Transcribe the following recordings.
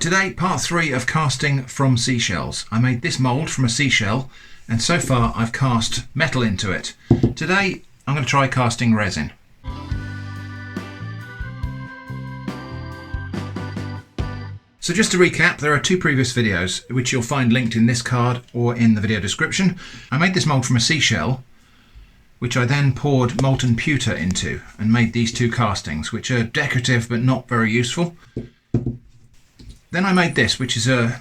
Today, part 3 of casting from seashells. I made this mould from a seashell, and so far I've cast metal into it. Today, I'm going to try casting resin. So just to recap, there are 2 previous videos, which you'll find linked in this card or in the video description. I made this mould from a seashell, which I then poured molten pewter into and made these 2 castings, which are decorative but not very useful. Then I made this, which is a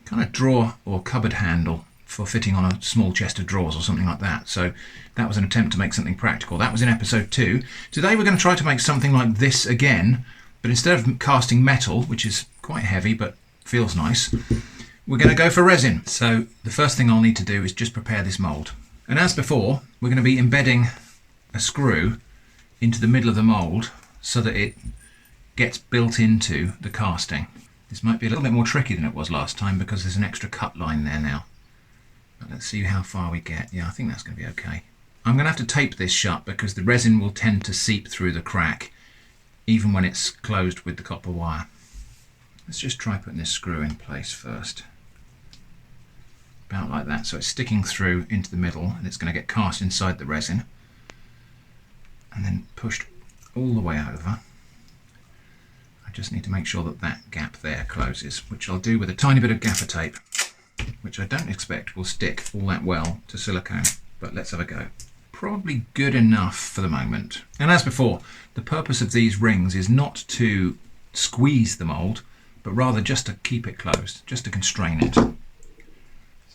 kind of drawer or cupboard handle for fitting on a small chest of drawers or something like that. So that was an attempt to make something practical. That was in episode 2. Today we're going to try to make something like this again, but instead of casting metal, which is quite heavy but feels nice, we're going to go for resin. So the first thing I'll need to do is just prepare this mould. And as before, we're going to be embedding a screw into the middle of the mould so that it gets built into the casting. This might be a little bit more tricky than it was last time because there's an extra cut line there now. But let's see how far we get. Yeah, I think that's going to be okay. I'm going to have to tape this shut because the resin will tend to seep through the crack even when it's closed with the copper wire. Let's just try putting this screw in place first. About like that, so it's sticking through into the middle and it's going to get cast inside the resin and then pushed all the way over. I just need to make sure that that gap there closes, which I'll do with a tiny bit of gaffer tape, which I don't expect will stick all that well to silicone, but let's have a go. Probably good enough for the moment. And as before, the purpose of these rings is not to squeeze the mould, but rather just to keep it closed, just to constrain it. So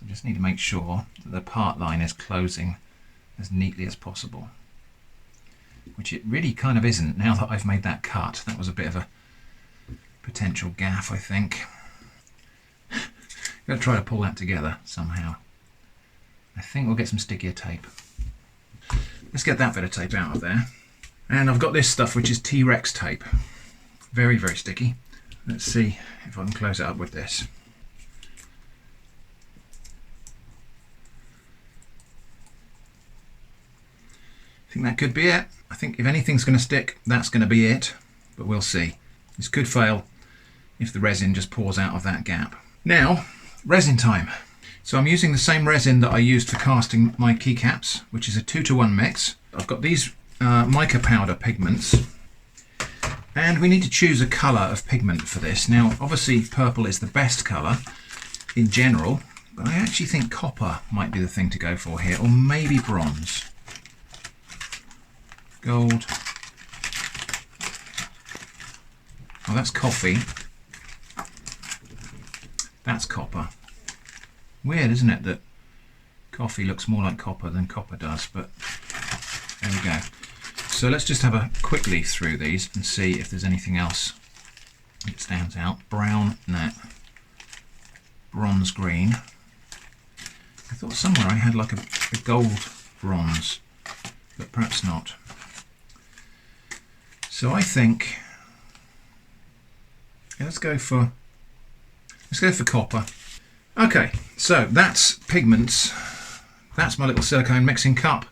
I just need to make sure that the part line is closing as neatly as possible, which it really kind of isn't now that I've made that cut. That was a bit of a potential gaff, I think. I'm going to try to pull that together somehow. I think we'll get some stickier tape. Let's get that bit of tape out of there. And I've got this stuff which is T-Rex tape. Very, very sticky. Let's see if I can close it up with this. I think that could be it. I think if anything's going to stick, that's going to be it, but we'll see. This could fail if the resin just pours out of that gap. Now, resin time. So I'm using the same resin that I used for casting my keycaps, which is a 2-to-1 mix. I've got these mica powder pigments, and we need to choose a colour of pigment for this. Now, obviously purple is the best colour in general, but I actually think copper might be the thing to go for here, or maybe bronze. Gold. Oh, that's coffee. That's copper. Weird, isn't it, that coffee looks more like copper than copper does, but there we go. So let's just have a quick leaf through these and see if there's anything else that stands out. Brown, no. Bronze green. I thought somewhere I had like a gold bronze, but perhaps not. So I think, yeah, let's go for copper. Okay, so that's pigments. That's my little silicone mixing cup.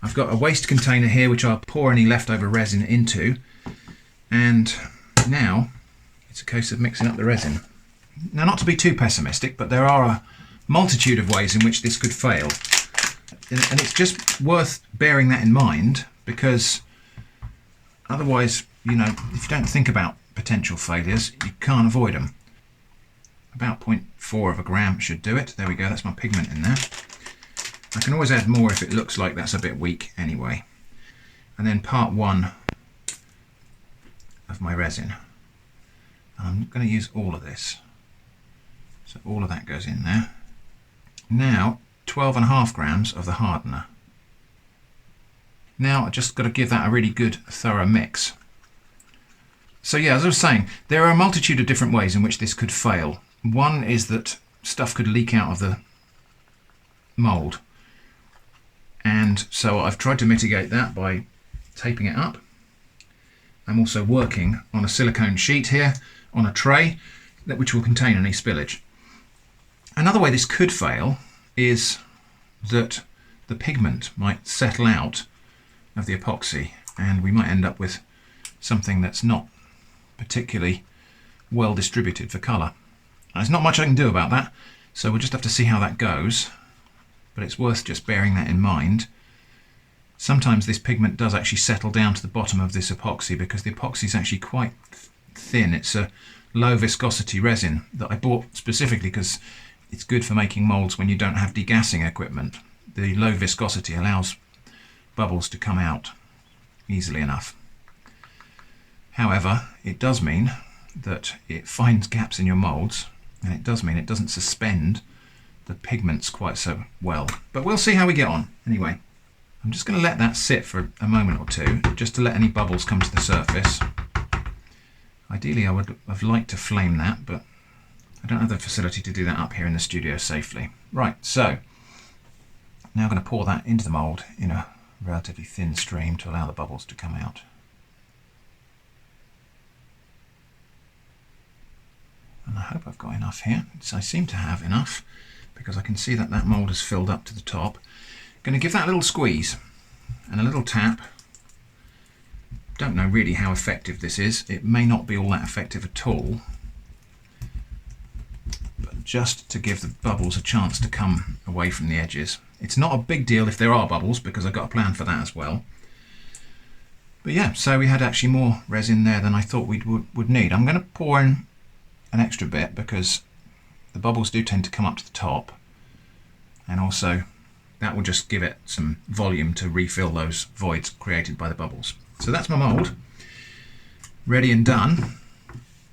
I've got a waste container here which I'll pour any leftover resin into, and now it's a case of mixing up the resin. Now, not to be too pessimistic, but there are a multitude of ways in which this could fail, and it's just worth bearing that in mind, because otherwise, you know, if you don't think about potential failures, you can't avoid them. About 0.4 of a gram should do it. There we go, that's my pigment in there. I can always add more if it looks like that's a bit weak anyway. And then part 1 of my resin. And I'm going to use all of this. So all of that goes in there. Now 12.5 grams of the hardener. Now I just got to give that a really good thorough mix. So yeah, as I was saying, there are a multitude of different ways in which this could fail. One is that stuff could leak out of the mould, and so I've tried to mitigate that by taping it up. I'm also working on a silicone sheet here on a tray which will contain any spillage. Another way this could fail is that the pigment might settle out of the epoxy and we might end up with something that's not particularly well distributed for colour. There's not much I can do about that, so we'll just have to see how that goes, but it's worth just bearing that in mind. Sometimes this pigment does actually settle down to the bottom of this epoxy because the epoxy is actually quite thin. It's a low viscosity resin that I bought specifically because it's good for making moulds when you don't have degassing equipment. The low viscosity allows bubbles to come out easily enough. However, it does mean that it finds gaps in your moulds, and it does mean it doesn't suspend the pigments quite so well. But we'll see how we get on. Anyway, I'm just going to let that sit for a moment or two, just to let any bubbles come to the surface. Ideally, I would have liked to flame that, but I don't have the facility to do that up here in the studio safely. Right, so now I'm going to pour that into the mould in a relatively thin stream to allow the bubbles to come out. And I hope I've got enough here. So I seem to have enough because I can see that that mould has filled up to the top. Going to give that a little squeeze and a little tap. Don't know really how effective this is. It may not be all that effective at all, but just to give the bubbles a chance to come away from the edges. It's not a big deal if there are bubbles because I've got a plan for that as well. But yeah, so we had actually more resin there than I thought we would need. I'm going to pour in an extra bit because the bubbles do tend to come up to the top, and also that will just give it some volume to refill those voids created by the bubbles. So that's my mould ready and done.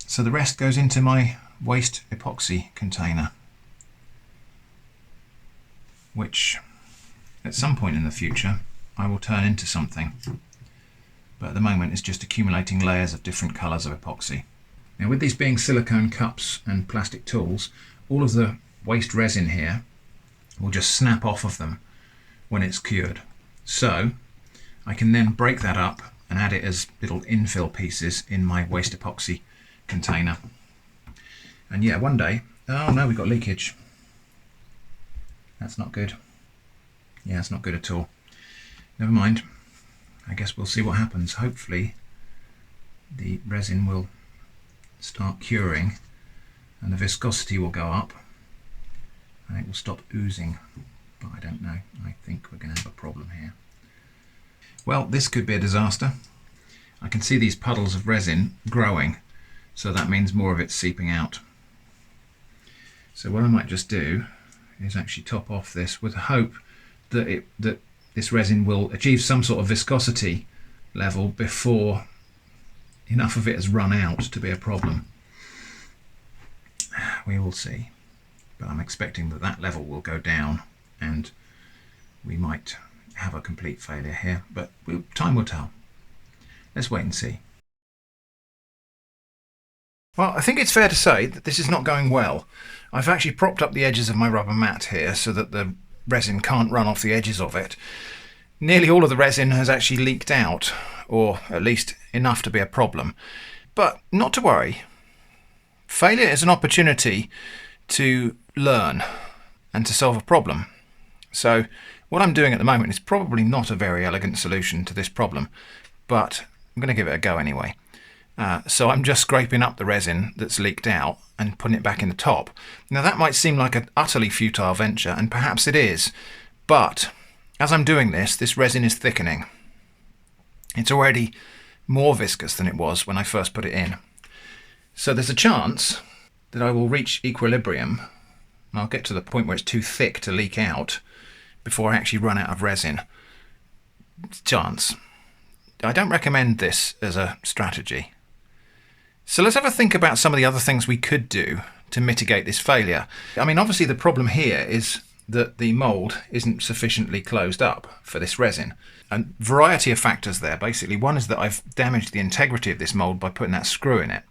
So the rest goes into my waste epoxy container, which at some point in the future I will turn into something, but at the moment it's just accumulating layers of different colours of epoxy. Now, with these being silicone cups and plastic tools, all of the waste resin here will just snap off of them when it's cured. So I can then break that up and add it as little infill pieces in my waste epoxy container. And yeah, one day, oh no, we've got leakage. That's not good. Yeah, it's not good at all. Never mind. I guess we'll see what happens. Hopefully the resin will start curing and the viscosity will go up and it will stop oozing, but I don't know. I think we're going to have a problem here. Well, this could be a disaster. I can see these puddles of resin growing, so that means more of it's seeping out. So what I might just do is actually top off this with the hope that this resin will achieve some sort of viscosity level before enough of it has run out to be a problem. We will see, but I'm expecting that that level will go down and we might have a complete failure here, but time will tell. Let's wait and see. Well, I think it's fair to say that this is not going well. I've actually propped up the edges of my rubber mat here so that the resin can't run off the edges of it. Nearly all of the resin has actually leaked out, or at least enough to be a problem. But not to worry. Failure is an opportunity to learn and to solve a problem. So what I'm doing at the moment is probably not a very elegant solution to this problem, but I'm going to give it a go anyway. So I'm just scraping up the resin that's leaked out and putting it back in the top. Now that might seem like an utterly futile venture, and perhaps it is, but as I'm doing this, this resin is thickening. It's already more viscous than it was when I first put it in. So there's a chance that I will reach equilibrium, and I'll get to the point where it's too thick to leak out before I actually run out of resin. Chance. I don't recommend this as a strategy. So let's have a think about some of the other things we could do to mitigate this failure. I mean, obviously the problem here is that the mould isn't sufficiently closed up for this resin. A variety of factors there. Basically, one is that I've damaged the integrity of this mould by putting that screw in it.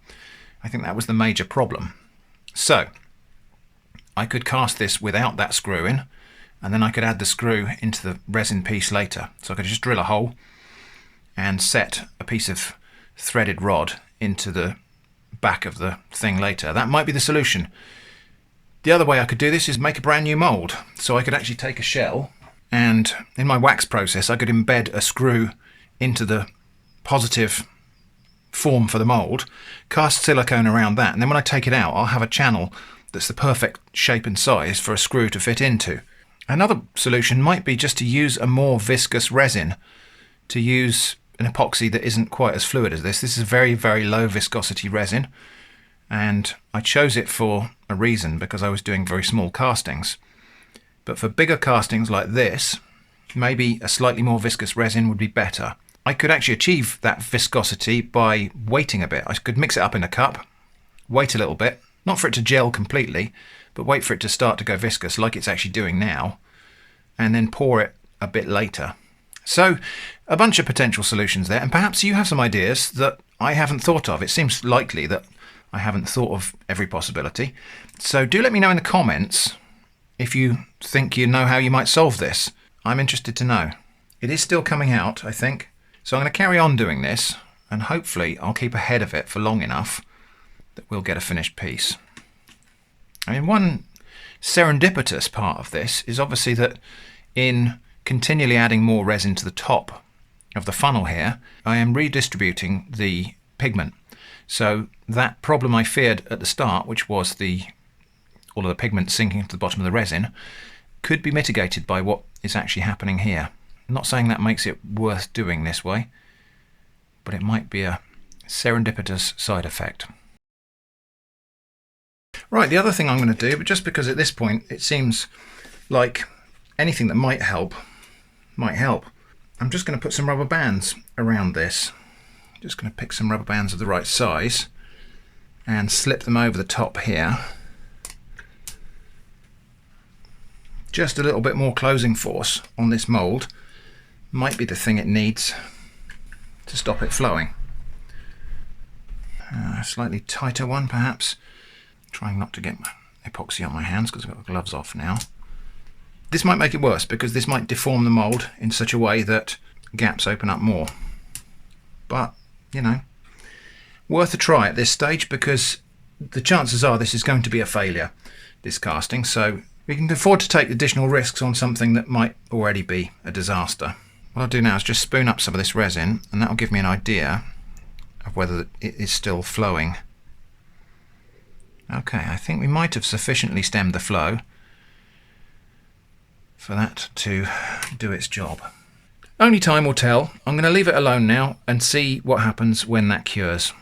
I think that was the major problem. So I could cast this without that screw in, and then I could add the screw into the resin piece later. So I could just drill a hole and set a piece of threaded rod into the back of the thing later. That might be the solution. The other way I could do this is make a brand new mould. So I could actually take a shell, and in my wax process I could embed a screw into the positive form for the mould, cast silicone around that, and then when I take it out, I'll have a channel that's the perfect shape and size for a screw to fit into. Another solution might be just to use a more viscous resin, to use an epoxy that isn't quite as fluid as this. This is a very, very low viscosity resin, and I chose it for a reason, because I was doing very small castings. But for bigger castings like this, maybe a slightly more viscous resin would be better. I could actually achieve that viscosity by waiting a bit. I could mix it up in a cup, wait a little bit, not for it to gel completely, but wait for it to start to go viscous like it's actually doing now, and then pour it a bit later. So a bunch of potential solutions there, and perhaps you have some ideas that I haven't thought of. It seems likely that I haven't thought of every possibility. So do let me know in the comments if you think you know how you might solve this. I'm interested to know. It is still coming out, I think. So I'm going to carry on doing this, and hopefully I'll keep ahead of it for long enough that we'll get a finished piece. I mean, one serendipitous part of this is obviously that in continually adding more resin to the top of the funnel here, I am redistributing the pigment. So that problem I feared at the start, which was all of the pigment sinking to the bottom of the resin, could be mitigated by what is actually happening here. I'm not saying that makes it worth doing this way, but it might be a serendipitous side effect. Right, the other thing I'm going to do, but just because at this point it seems like anything that might help, I'm just going to put some rubber bands around this. Just going to pick some rubber bands of the right size and slip them over the top here. Just a little bit more closing force on this mould might be the thing it needs to stop it flowing. A slightly tighter one perhaps. Trying not to get my epoxy on my hands because I've got the gloves off now. This might make it worse because this might deform the mould in such a way that gaps open up more. But, you know, worth a try at this stage, because the chances are this is going to be a failure, this casting, so we can afford to take additional risks on something that might already be a disaster. What I'll do now is just spoon up some of this resin, and that will give me an idea of whether it is still flowing. Okay, I think we might have sufficiently stemmed the flow for that to do its job. Only time will tell. I'm going to leave it alone now and see what happens when that cures.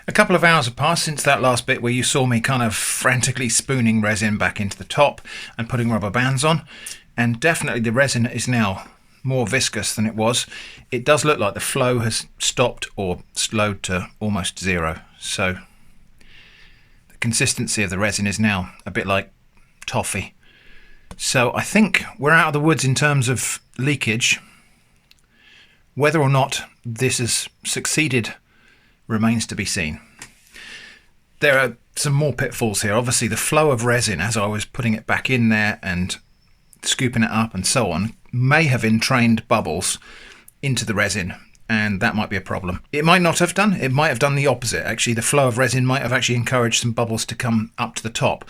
A couple of hours have passed since that last bit where you saw me kind of frantically spooning resin back into the top and putting rubber bands on, and definitely the resin is now more viscous than it was. It does look like the flow has stopped or slowed to almost zero, so the consistency of the resin is now a bit like toffee. So I think we're out of the woods in terms of leakage. Whether or not this has succeeded remains to be seen. There are some more pitfalls here. Obviously the flow of resin as I was putting it back in there and scooping it up and so on may have entrained bubbles into the resin, and that might be a problem. It might not have done. It might have done the opposite. Actually, the flow of resin might have actually encouraged some bubbles to come up to the top.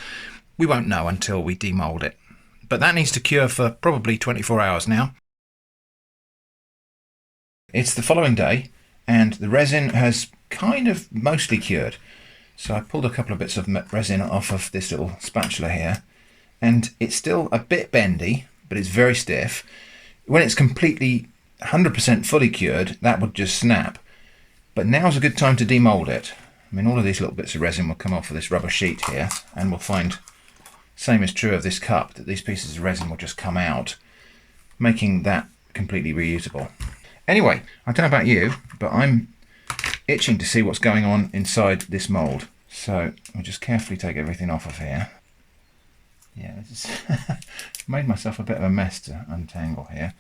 We won't know until we demold it. But that needs to cure for probably 24 hours now. It's the following day and the resin has kind of mostly cured. So I pulled a couple of bits of resin off of this little spatula here, and it's still a bit bendy, but it's very stiff. When it's completely 100% fully cured, that would just snap. But now's a good time to demold it. I mean, all of these little bits of resin will come off of this rubber sheet here, and we'll find, same is true of this cup, that these pieces of resin will just come out, making that completely reusable. Anyway, I don't know about you, but I'm itching to see what's going on inside this mould. So I'll just carefully take everything off of here. Yeah, made myself a bit of a mess to untangle here.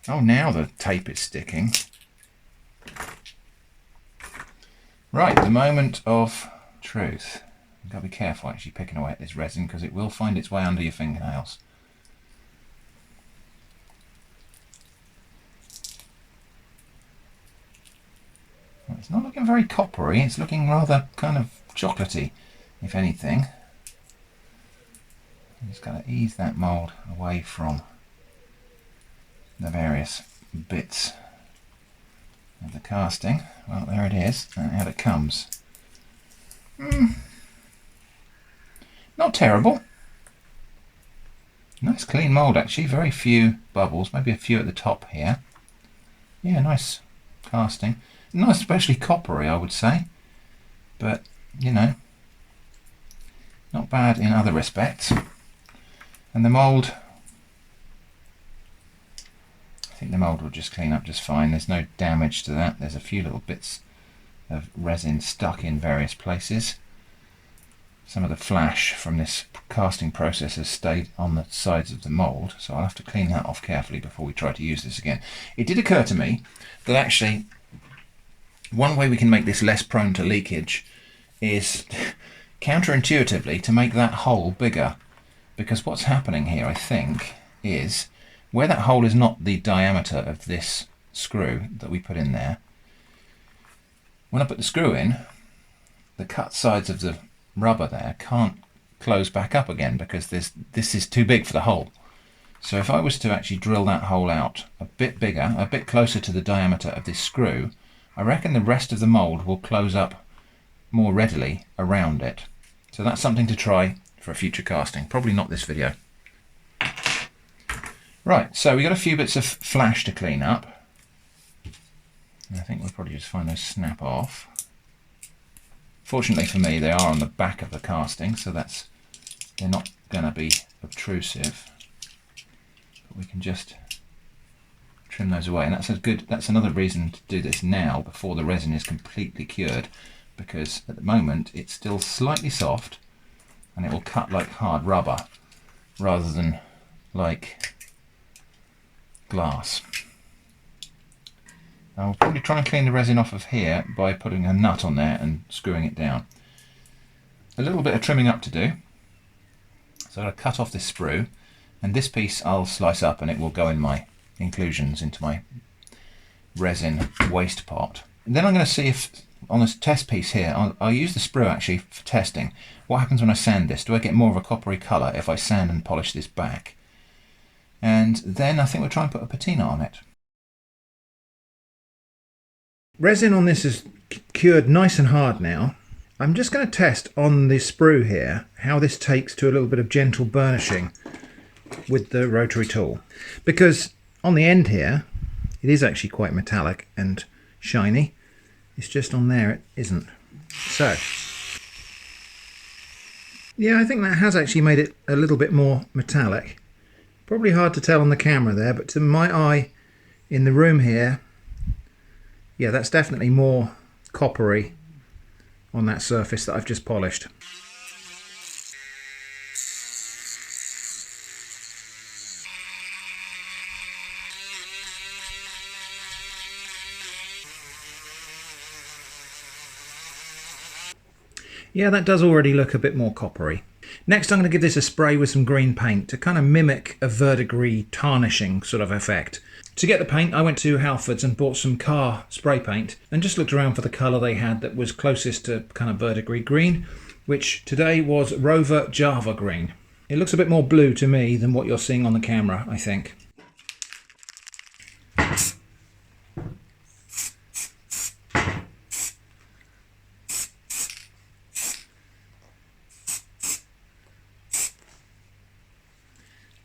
Oh, now the tape is sticking. Right, the moment of truth. You've got to be careful actually picking away at this resin because it will find its way under your fingernails. Well, it's not looking very coppery, it's looking rather kind of chocolatey, if anything. I'm just going to ease that mould away from the various bits of the casting. Well, there it is, and out it comes. Not terrible. Nice clean mould actually, very few bubbles, maybe a few at the top here. Yeah, nice casting. Nice, especially coppery, I would say. But, you know, not bad in other respects. And the mould, I think the mould will just clean up just fine. There's no damage to that. There's a few little bits of resin stuck in various places. Some of the flash from this casting process has stayed on the sides of the mould, so I'll have to clean that off carefully before we try to use this again. It did occur to me that actually one way we can make this less prone to leakage is counterintuitively to make that hole bigger, because what's happening here, I think, is where that hole is not the diameter of this screw that we put in there, when I put the screw in, the cut sides of the rubber there can't close back up again because this is too big for the hole. So if I was to actually drill that hole out a bit bigger, a bit closer to the diameter of this screw, I reckon the rest of the mould will close up more readily around it. So that's something to try for a future casting, probably not this video. Right, so we got a few bits of flash to clean up. And I think we'll probably just find those snap off. Fortunately for me, they are on the back of the casting, so they're not going to be obtrusive. But we can just trim those away, and that's another reason to do this now before the resin is completely cured, because at the moment it's still slightly soft and it will cut like hard rubber rather than like glass. I'll probably try and clean the resin off of here by putting a nut on there and screwing it down. A little bit of trimming up to do. So I'll cut off this sprue, and this piece I'll slice up and it will go in my inclusions into my resin waste pot. And then I'm going to see if on this test piece here, I'll use the sprue actually for testing. What happens when I sand this? Do I get more of a coppery colour if I sand and polish this back? And then I think we'll try and put a patina on it. Resin on this is cured nice and hard now. I'm just going to test on the sprue here how this takes to a little bit of gentle burnishing with the rotary tool, because on the end here it is actually quite metallic and shiny. It's just on there it isn't. So yeah, I think that has actually made it a little bit more metallic. Probably hard to tell on the camera there, but to my eye in the room here, yeah, that's definitely more coppery on that surface that I've just polished. Yeah, that does already look a bit more coppery. Next I'm going to give this a spray with some green paint to kind of mimic a verdigris tarnishing sort of effect. To get the paint I went to Halfords and bought some car spray paint and just looked around for the colour they had that was closest to kind of verdigris green, which today was Rover Java green. It looks a bit more blue to me than what you're seeing on the camera, I think.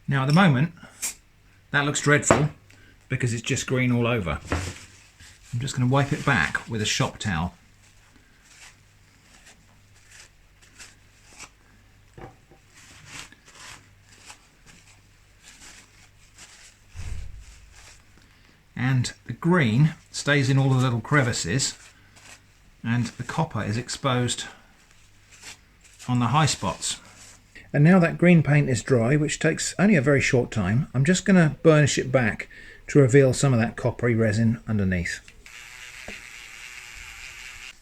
Now at the moment that looks dreadful because it's just green all over. I'm just going to wipe it back with a shop towel. And the green stays in all the little crevices and the copper is exposed on the high spots. And now that green paint is dry, which takes only a very short time, I'm just going to burnish it back to reveal some of that coppery resin underneath.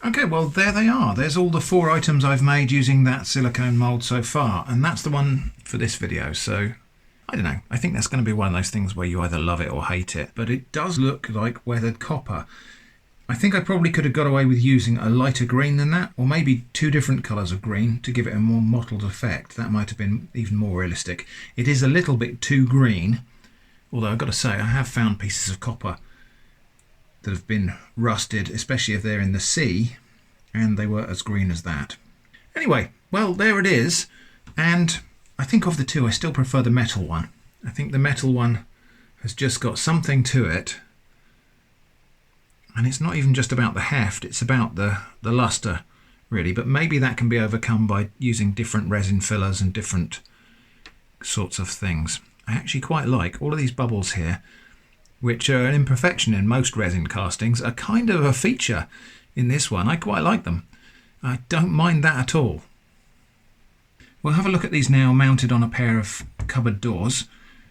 Okay, well there they are. There's all the 4 items I've made using that silicone mould so far, and that's the one for this video. So I don't know, I think that's going to be one of those things where you either love it or hate it, but it does look like weathered copper. I think I probably could have got away with using a lighter green than that, or maybe 2 different colours of green to give it a more mottled effect. That might have been even more realistic. It is a little bit too green, although I've got to say I have found pieces of copper that have been rusted, especially if they're in the sea, and they were as green as that. Anyway, well, there it is, and I think of the two I still prefer the metal one. I think the metal one has just got something to it, and it's not even just about the heft, it's about the luster really, but maybe that can be overcome by using different resin fillers and different sorts of things. I actually quite like all of these bubbles here, which are an imperfection in most resin castings, are kind of a feature in this one. I quite like them. I don't mind that at all. We'll have a look at these now mounted on a pair of cupboard doors,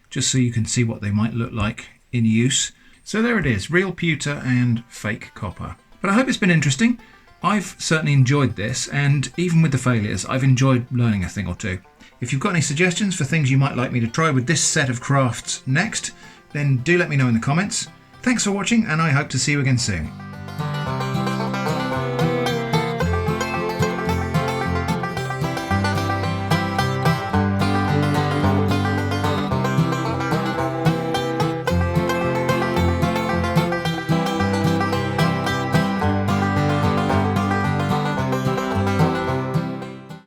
just so you can see what they might look like in use. So there it is, real pewter and fake copper. But I hope it's been interesting. I've certainly enjoyed this, and even with the failures, I've enjoyed learning a thing or two. If you've got any suggestions for things you might like me to try with this set of crafts next, then do let me know in the comments. Thanks for watching, and I hope to see you again soon.